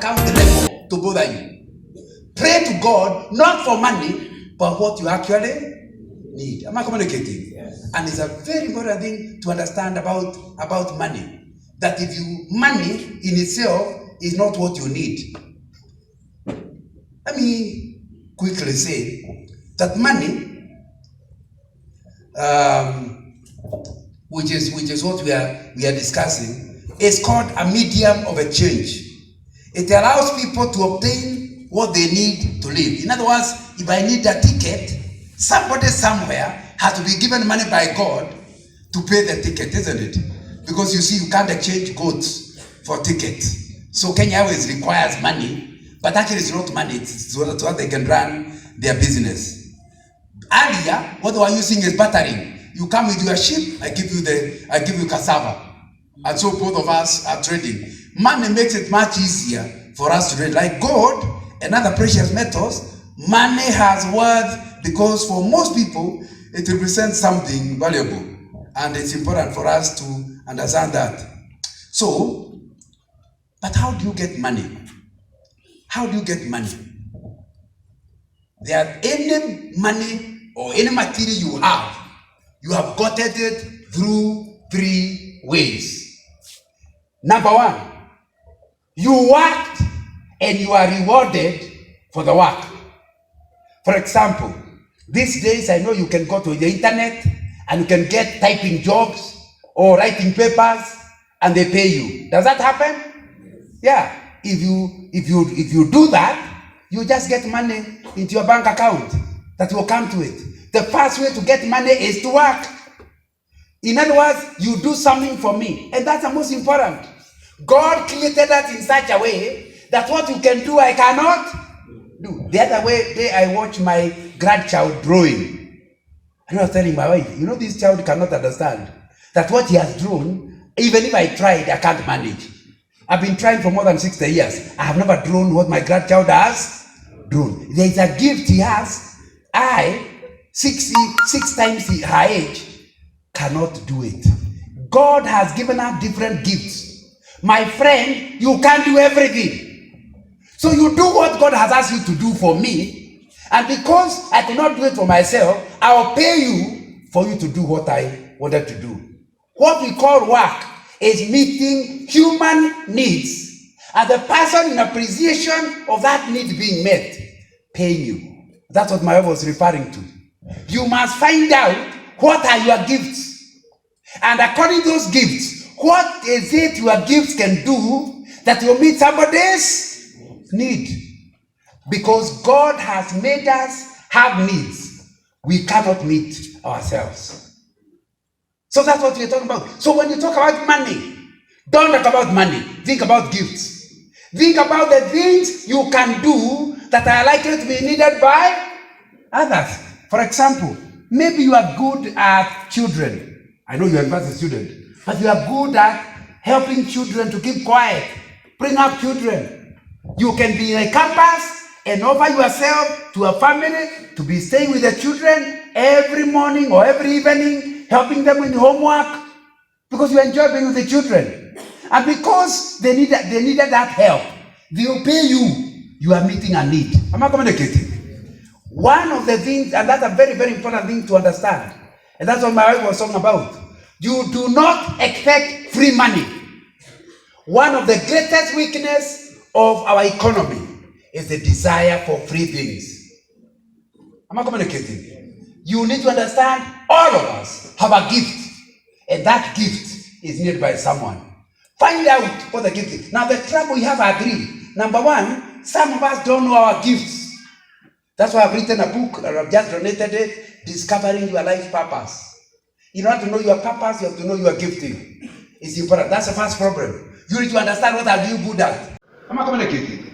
account level to bother you. Pray to God, not for money, but what you actually need. Am I communicating? Yes. And it's a very important thing to understand about money. That if money in itself is not what you need. Let me quickly say that money, which is what we are discussing, is called a medium of exchange. It allows people to obtain what they need to live. In other words, if I need a ticket, somebody somewhere has to be given money by God to pay the ticket, isn't it? Because you see, you can't exchange goods for tickets. So Kenya Airways requires money, but actually it's not money, it's so that they can run their business. Earlier, what they were using is bartering. You come with your sheep, I give you cassava. And so both of us are trading. Money makes it much easier for us to trade. Like gold and other precious metals, money has worth because for most people, it represents something valuable. And it's important for us to understand that. So, but how do you get money? How do you get money? There are any money or any material you have gotten it through 3 ways. Number 1, you worked and you are rewarded for the work. For example, these days I know you can go to the internet and you can get typing jobs or writing papers and they pay you. Does that happen? Yeah. If you do that, you just get money into your bank account that will come to it. The first way to get money is to work. In other words, you do something for me, and that's the most important. God created us in such a way that what you can do, I cannot do. The other day I watched my grandchild drawing. And I was telling my wife, you know, this child cannot understand that what he has drawn, even if I tried, I can't manage. I've been trying for more than 60 years. I have never drawn what my grandchild has drawn. There is a gift he has. I, 6 times her age, cannot do it. God has given us different gifts. My friend, you can't do everything. So you do what God has asked you to do for me. And because I could not do it for myself, I'll pay you for you to do what I wanted to do. What we call work is meeting human needs, and the person in appreciation of that need being met, paying you. That's what my wife was referring to. You must find out what are your gifts, and according to those gifts, what is it your gifts can do that will meet somebody's need? Because God has made us have needs we cannot meet ourselves. So that's what we're talking about. So when you talk about money, don't talk about money. Think about gifts. Think about the things you can do that are likely to be needed by others. For example, maybe you are good at children. I know you are a student, but you are good at helping children to keep quiet, bring up children. You can be in a campus and offer yourself to a family to be staying with the children every morning or every evening, helping them with homework, because you enjoy being with the children. And because they needed that help, they will pay you. You are meeting a need. Am I communicating? One of the things, and that's a very, very important thing to understand, and that's what my wife was talking about. You do not expect free money. One of the greatest weaknesses of our economy is the desire for free things. Am I communicating? You need to understand all of us have a gift, and that gift is needed by someone. Find out what the gift is. Now the trouble we have are 3. Number 1, some of us don't know our gifts. That's why I've written a book, and I've just donated it, Discovering Your Life Purpose. In order to know your purpose, you have to know your gifting. It's important. That's the first problem. You need to understand what are you good at. Am I communicating?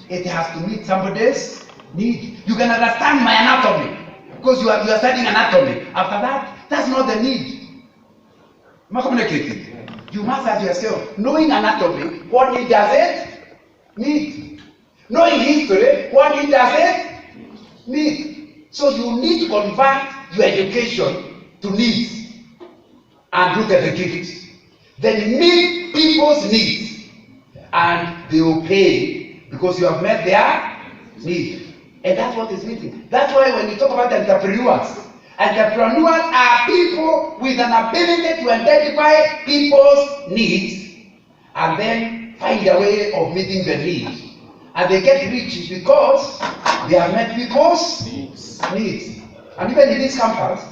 It has to meet somebody's need. You can understand my anatomy because you are studying anatomy. After that, that's not the need. Am I communicating? You must ask yourself, knowing anatomy, what need does it need? Knowing history, what need does it need? So you need to convert your education to needs and look at the gifts. Then meet people's needs and they will pay because you have met their need. And that's what is missing. That's why when you talk about entrepreneurs are people with an ability to identify people's needs and then find a way of meeting the need. And they get rich because they have met people's needs. And even in this campus,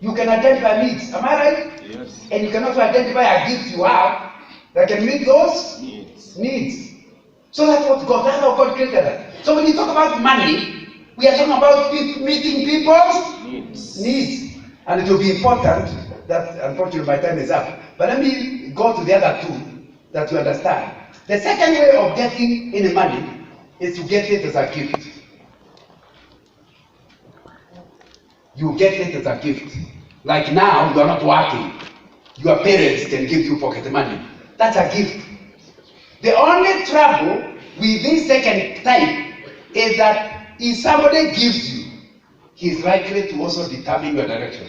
you can identify needs. Am I right? Yes. And you can also identify a gift you have that can meet those needs. So that's how God created us. So when you talk about money, we are talking about meeting people's needs. And it will be important that, unfortunately, my time is up. But let me go to the other two that you understand. The second way of getting any money is to get it as a gift. You get it as a gift. Like now, you are not working. Your parents can give you pocket money. That's a gift. The only trouble with this second type is that if somebody gives you, he is likely to also determine your direction.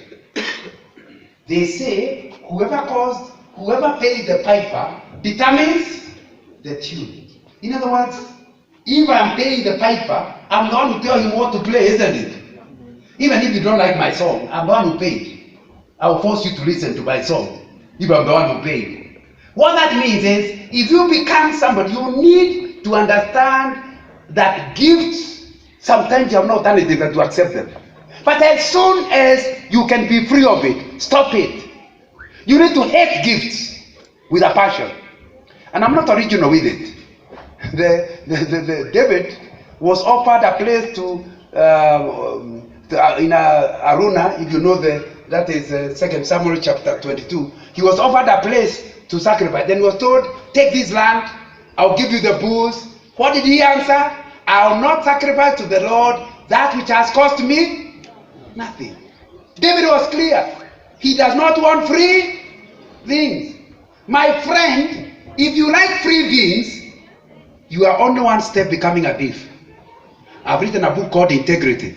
They say whoever pays the piper determines the tune. In other words, if I'm paying the piper, I'm the one who tell him what to play, isn't it? Even if you don't like my song, I'm the one who paid. I will force you to listen to my song if I'm the one who paid. What that means is, if you become somebody, you need to understand that gifts, sometimes you have no alternative than to accept them. But as soon as you can be free of it, stop it. You need to hate gifts with a passion. And I'm not original with it. David was offered a place in Aruna, if you know that is 2 Samuel chapter 22. He was offered a place to sacrifice. Then he was told, take this land, I'll give you the bulls. What did he answer? I'll not sacrifice to the Lord that which has cost me nothing. David was clear. He does not want free things. My friend, if you like free things, you are only one step becoming a thief. I've written a book called Integrity.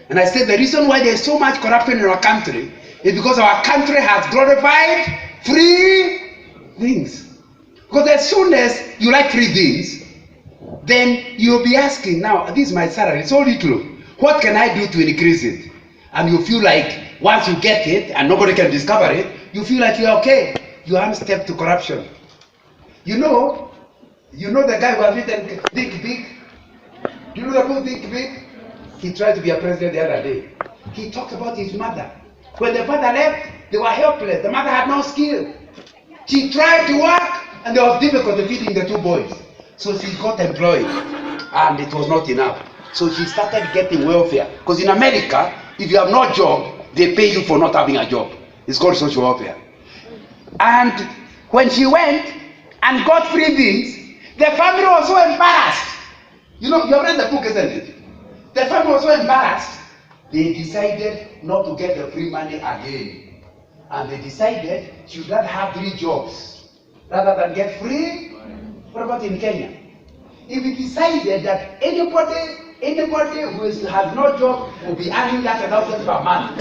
And I said the reason why there's so much corruption in our country is because our country has glorified free things. Because as soon as you like free things, then you'll be asking, now, this is my salary, it's so little. What can I do to increase it? And you feel like once you get it and nobody can discover it, you feel like you're okay. You are one step to corruption. You know the guy who has written Think Big? Do you know the book Think Big? He tried to be a president the other day. He talked about his mother. When the father left, they were helpless. The mother had no skill. She tried to work, and there was difficulty feeding the two boys. So she got employed, and it was not enough. So she started getting welfare. Because in America, if you have no job, they pay you for not having a job. It's called social welfare. And when she went and got free things, the family was so embarrassed. You know, you have read the book, isn't it? The family was so embarrassed, they decided not to get the free money again. And they decided she should not have 3 jobs rather than get free. What about in Kenya? If we decided that anybody who has no job will be earning that 1,000 per month,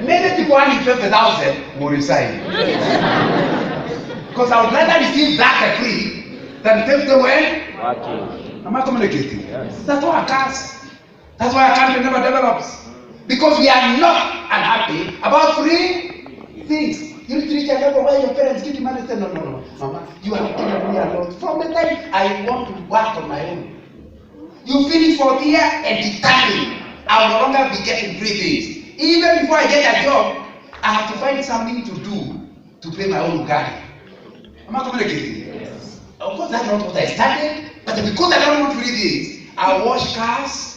many people earning 20,000 will resign. Because I would rather receive that free than take them when? Am I communicating? Yes. That's why I can't. That's why our country never develops. Because we are not unhappy about free things. You need to reach a level where your parents give you money and say, no, Mama, you have given me a lot. From the time I want to work on my own. You finish 4th year and determine I will no longer be getting free things. Even before I get a job, I have to find something to do to pay my own garden. Am I communicating? Yes. Of course, that's not what I studied, but because I don't want free things, I wash cars.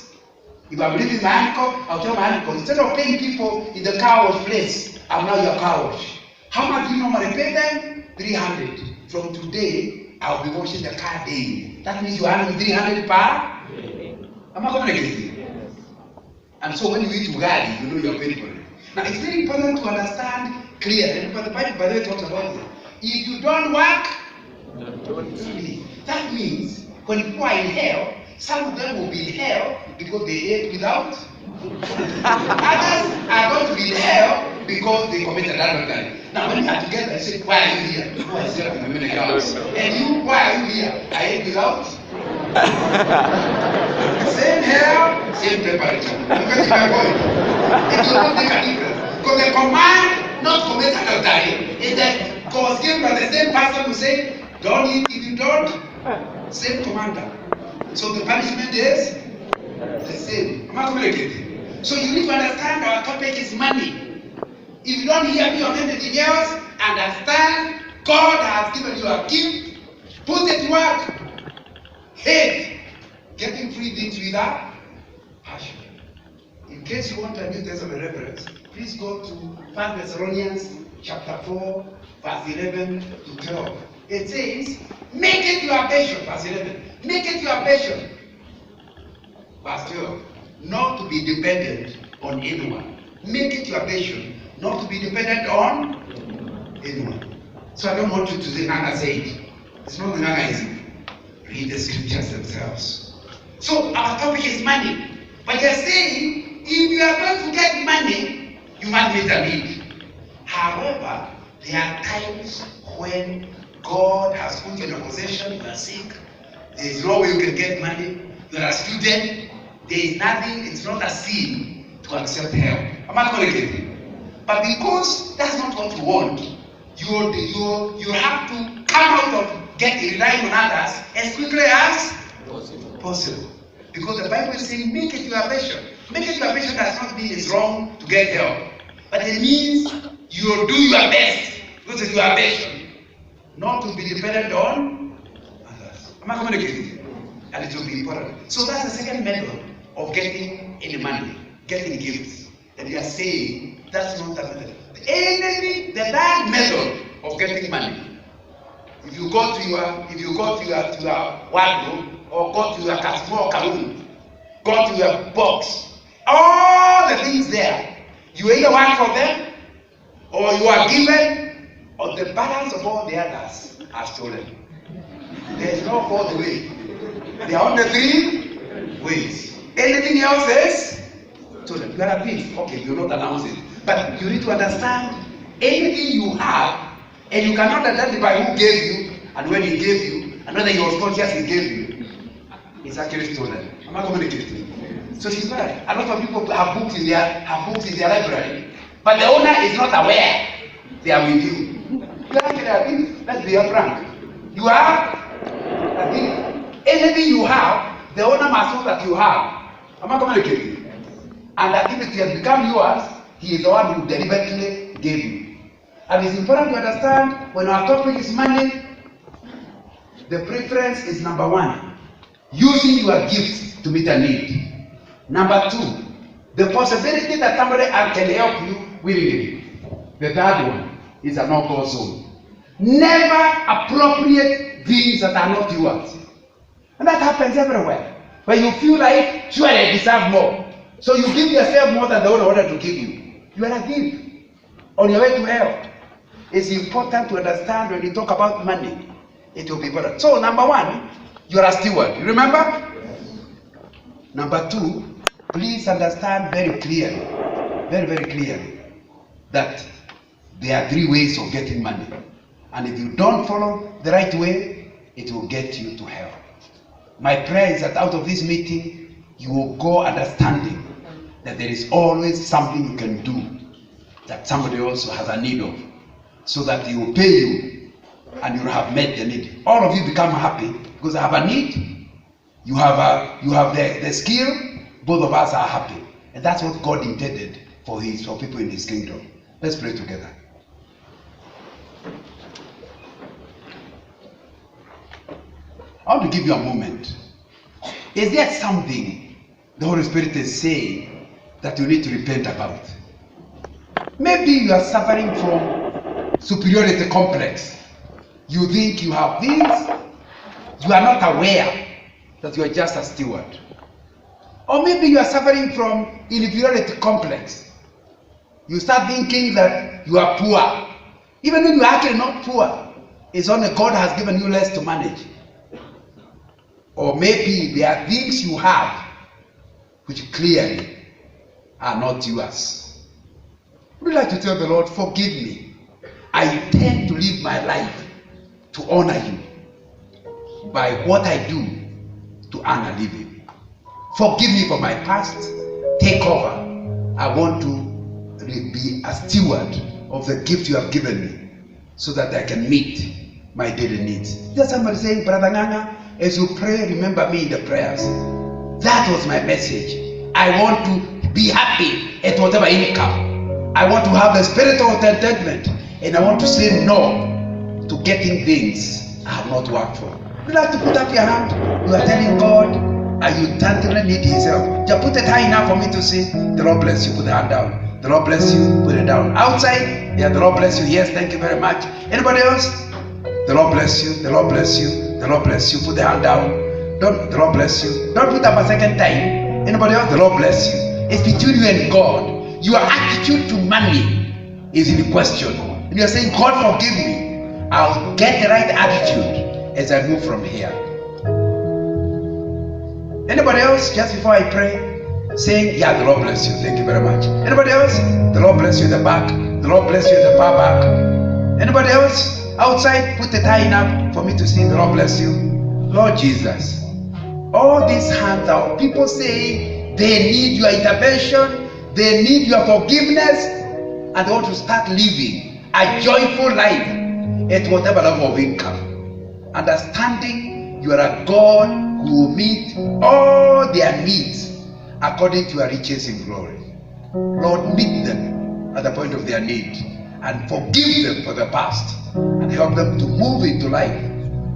If I'm leaving my uncle, I'll tell my uncle, instead of paying people in the car wash place, I'm now your car wash. How much do you normally pay them? 300. From today, I'll be washing the car daily. That means you're earning 300 per? Am I communicating? Yes. And so when you eat ugali, you know you're paying for it. Now it's very important to understand clearly, but the Bible by the way talks about it. If you don't work, don't eat. That means when people are in hell, some of them will be in hell because they ate without. Others are going to be in hell because they committed adultery. Now when you are together, you say, why are you here? Oh, I slept in a minute house. And you, why are you here? I ate without. Same hair, same temperature. You get my point? It will not make a difference. Because the command not to commit adultery is that was given by the same person who said, don't eat if you don't. Same commander. So the punishment is the same. Am I communicating? So you need to understand our topic is money. If you don't hear me on anything else, understand God has given you a gift. Put it to work. Hate getting free things without passion. In case you want a New Testament reference, please go to 1 Thessalonians chapter 4, verse 11 to 12. It says, make it your passion, verse 11. Make it your passion. Verse 12. Not to be dependent on anyone. Make it your passion, not to be dependent on anyone. So I don't want you to say Nana said. It's not Nana easy. Read the scriptures themselves. So our topic is money. But you're saying, if you are going to get money, you must meet a need. However, there are times when God has put you in a position, you are sick, there is no way you can get money, you are a student, there is nothing, it's not a sin to accept help. Am I communicating? But because that's not what you want, you have to come out of relying on others as quickly as possible. Because the Bible is saying, make it your passion. Make it your passion does not mean it's wrong to get help. But it means you do your best. Because it's your passion. Not to be dependent on others. Am I communicating? And it will be important. So that's the second method of getting any money, getting gifts. And they are saying that's not the method. The third method of getting money. If you go to your wardrobe, or go to your small calhoun, go to your box, all the things there, you either work for them, or you are given, or the balance of all the others are stolen. There is no fourth way. There are only three ways. Anything else is stolen. You are a thief. Okay, you will not announce it. But you need to understand anything you have, and you cannot identify who gave you, and when he gave you, and whether he was conscious he gave you. It's actually stolen. Am I communicating? So she's right. A lot of people have books in their library, but the owner is not aware they are with you. You are actually a thief. Let's be frank. You are a thief. Anything you have, the owner must know that you have. Am I communicating? And that if it has become yours, he is the one who deliberately gave you. And it's important to understand when our topic is money, the preference is number one. Using your gifts to meet a need. Number two, the possibility that somebody else can help you willingly. The third one is a no-go zone. Never appropriate things that are not yours. And that happens everywhere. When you feel like, sure, I deserve more. So you give yourself more than the owner wanted to give you. You are a thief on your way to hell. It's important to understand when you talk about money. It will be important. So number one, you are a steward. You remember? Number two, please understand very clearly, very clearly, that there are three ways of getting money. And if you don't follow the right way, it will get you to hell. My prayer is that out of this meeting, you will go understanding that there is always something you can do that somebody also has a need of, so that he will pay you and you will have met the need. All of you become happy because I have a need. You have the skill. Both of us are happy, and that's what God intended for people in His kingdom. Let's pray together. I want to give you a moment. Is there something the Holy Spirit is saying that you need to repent about? Maybe you are suffering from superiority complex. You think you have things, you are not aware that you are just a steward. Or maybe you are suffering from inferiority complex. You start thinking that you are poor. Even when you are actually not poor, it's only God has given you less to manage. Or maybe there are things you have which clearly are not yours. Would you like to tell the Lord, forgive me. I intend to live my life to honor you by what I do to earn a living. Forgive me for my past. Take over. I want to be a steward of the gift you have given me so that I can meet my daily needs. There's somebody saying, Brother Nganga, as you pray, remember me in the prayers. That was my message. I want to be happy at whatever income. I want to have the spirit of contentment, and I want to say no to getting things I have not worked for. You have to put up your hand. You are telling God, and you totally need His help. Just put it high enough for me to say, the Lord bless you, put the hand down. The Lord bless you, put it down. Outside, yeah, the Lord bless you. Yes, thank you very much. Anybody else? The Lord bless you, the Lord bless you, the Lord bless you. Put the hand down. The Lord bless you. Don't put up a second time. Anybody else? The Lord bless you. It's between you and God. Your attitude to money is in question. And you're saying, God forgive me. I'll get the right attitude as I move from here. Anybody else? Just before I pray, saying, yeah, the Lord bless you. Thank you very much. Anybody else? The Lord bless you in the back. The Lord bless you in the far back. Anybody else? Outside, put the tie up for me to see. The Lord bless you. Lord Jesus, all these hands are people saying they need your intervention, they need your forgiveness, and they want to start living a joyful life at whatever level of income. Understanding you are a God who will meet all their needs according to your riches in glory. Lord, meet them at the point of their need and forgive them for the past and help them to move into life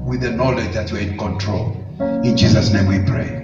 with the knowledge that you are in control. In Jesus' name we pray.